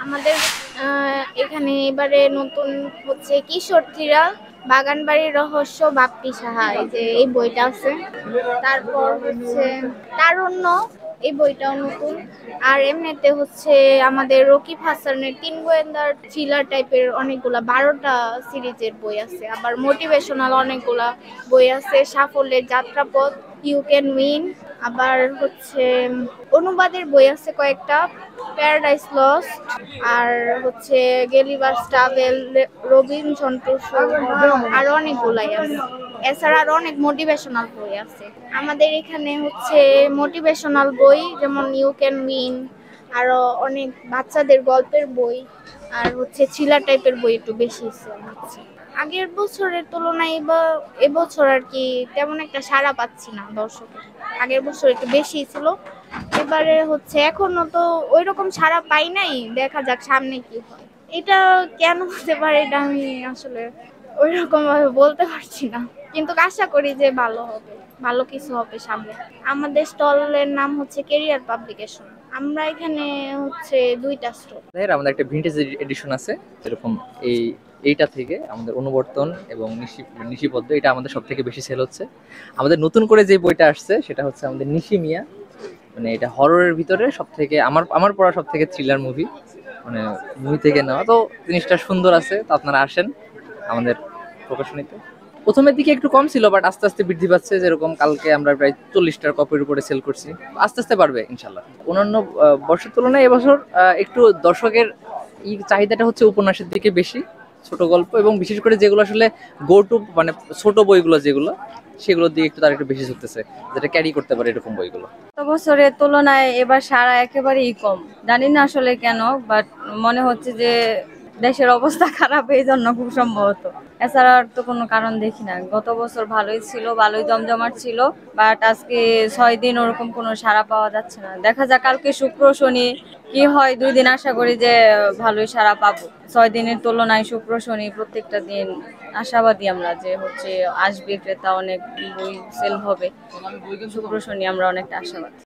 আমাদের এখানে এবারে নতুন হচ্ছে কিশোরীরা বাগানবাড়ির রহস্য বাপ্পি সাহা, এই যে এই বইটা আছে। তারপর হচ্ছে তারুণ্য, এই বইটাও নতুন। আর এমনিতে হচ্ছে আমাদের রকিব হাসানের তিন গোয়েন্দার থ্রিলার টাইপের অনেকগুলা 12টা সিরিজের বই আছে। আবার মোটিভেশনাল অনেকগুলা বই আছে, সাফল্যের যাত্রাপথ, ইউ ক্যান উইন। আবার হচ্ছে অনুবাদের বই আছে কয়েকটা, প্যারাডাইস লস্ট, আর হচ্ছে গেলিভার্স ট্রাভেল, রবিনসন ক্রুসো, আর অনেকগুলাই আছে। এছাড়া আরো অনেক মোটিভেশনাল বই আছে আমাদের এখানে। হচ্ছে মোটিভেশনাল বই যেমন ইউ ক্যান উইন, আরো অনেক বাচ্চাদের গল্পের বই, আর হচ্ছে থ্রিলার টাইপের বই একটু বেশি সেল হচ্ছে। আগের বছরের তুলনায় এবছর আর কি তেমন একটা সাড়া পাচ্ছি না দর্শকের। আগের বছর একটু বেশি ছিল, এবারে হচ্ছে এখনো তো ওইরকম সাড়া পাই নাই। দেখা যাক সামনে কি হয়। এটা কেন হতে পারে এটা আমি আসলে ওইরকম ভাবে বলতে পারছি না, কিন্তু আশা করি যে ভালো হবে, ভালো কিছু হবে সামনে। আমাদের স্টলের নাম হচ্ছে কেরিয়ার পাবলিকেশন। আমরা এখানে হচ্ছে 2টা স্টল। আমাদের একটা ভিন্টেজ এডিশন আছে, যেরকম এইটা থেকে আমাদের অনুবর্তন এবং নিশিপদ্ম, এটা আমাদের সব থেকে বেশি সেল হচ্ছে। আমাদের নতুন করে যে বইটা আসছে সেটা হচ্ছে আমাদের নিশি মিয়া, মানে এটা হররের ভিতরে সব থেকে আমার আমার পড়া সব থেকে থ্রিলার মুভি, মানে মুভি থেকে নেওয়া। তো জিনিসটা সুন্দর আছে, তো আপনারা আসেন আমাদের প্রকাশনীতে। প্রথমের দিকে একটু কম ছিল, বাট আস্তে আস্তে বৃদ্ধি পাচ্ছে। যেরকম কালকে আমরা প্রায় 40টার কপির উপরে সেল করছি, আস্তে আস্তে বাড়বে ইনশাল্লাহ। অন্যান্য বর্ষের তুলনায় এবছর একটু দর্শকের চাহিদাটা হচ্ছে উপন্যাসের দিকে বেশি, ছোট গল্প, এবং বিশেষ করে যেগুলো আসলে গো টু, মানে ছোট বইগুলো যেগুলো, সেগুলোর দিকে একটু তার একটু বেশি ঝুঁকতেছে, যেটা ক্যারি করতে পারে এরকম বইগুলো। গত বছরের তুলনায় এবার সারা একেবারেই কম, জানি না আসলে কেন, বাট মনে হচ্ছে যে দেশের অবস্থা খারাপ, এই জন্য খুব সম্ভবত। এছাড়া আর তো কোনো কারণ দেখি না। গত বছর ভালোই ছিল, ভালোই জমজমাট ছিল, বাট আজকে 6 দিন ওরকম কোনো সাড়া পাওয়া যাচ্ছে না। দেখা যাক কালকে শুক্র শনি কি হয়, 2 দিন আশা করি যে ভালোই সাড়া পাবো। 6 দিনের তুলনায় শুক্র শনি প্রত্যেকটা দিন আশাবাদী আমরা যে হচ্ছে আসবে ক্রেতা, অনেক বই সেল হবে। শুক্র শনি আমরা অনেকটা আশাবাদী।